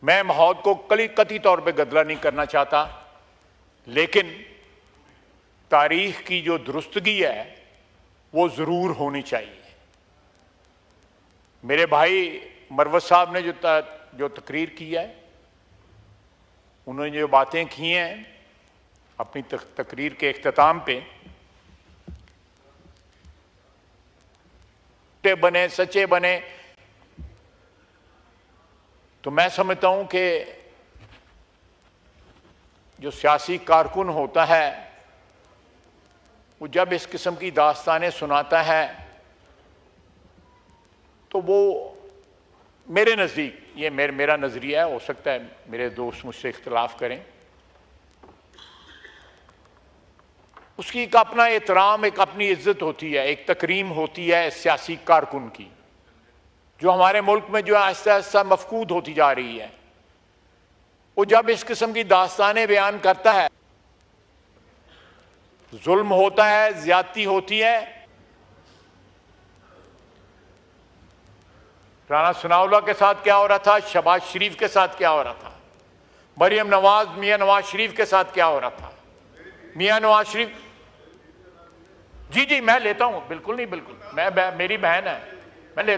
मैं माहौल को कतई तौर पे गदला नहीं करना चाहता, लेकिन तारीख की जो दुरुस्तगी है वो ज़रूर होनी चाहिए। मेरे भाई मरवत साहब ने जो तकरीर की है, उन्होंने जो बातें की हैं अपनी तकरीर के इख्तिताम पे, बने सच्चे बने, तो मैं समझता हूं कि जो सियासी कारकुन होता है वो जब इस किस्म की दास्तानें सुनाता है तो वो मेरे नज़दीक, ये मेरा नज़रिया है, हो सकता है मेरे दोस्त मुझसे इख्तिलाफ करें, उसकी एक अपना एहतराम, एक अपनी इज्जत होती है, एक तकरीम होती है सियासी कारकुन की, जो हमारे मुल्क में जो आहिस्ता आहिस्ता मफकूद होती जा रही है। वो जब इस किस्म की दास्तानें बयान करता है, जुल्म होता है, ज्यादती होती है। राना सनाउल्लाह के साथ क्या हो रहा था, शहबाज शरीफ के साथ क्या हो रहा था, मरियम नवाज, मियां नवाज शरीफ के साथ क्या हो रहा था, मियां नवाज शरीफ, जी मैं लेता हूं, बिल्कुल नहीं, बिल्कुल मेरी बहन है, मैं ले,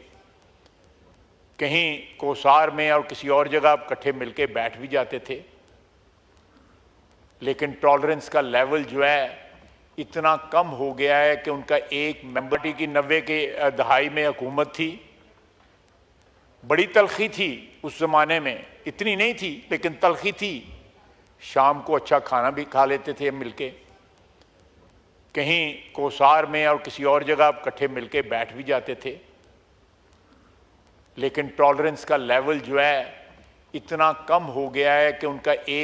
कहीं कोसार में और किसी और जगह इकट्ठे मिलके बैठ भी जाते थे, लेकिन टॉलरेंस का लेवल जो है इतना कम हो गया है कि उनका एक मेंबर की 90 के दहाई में हुकूमत थी, बड़ी तलखी थी उस जमाने में, इतनी नहीं थी लेकिन तलखी थी। शाम को अच्छा खाना भी खा लेते थे मिलके, कहीं कोसार में और किसी और जगह इकट्ठे मिलके बैठ भी जाते थे, लेकिन टॉलरेंस का लेवल जो है इतना कम हो गया है कि उनका एक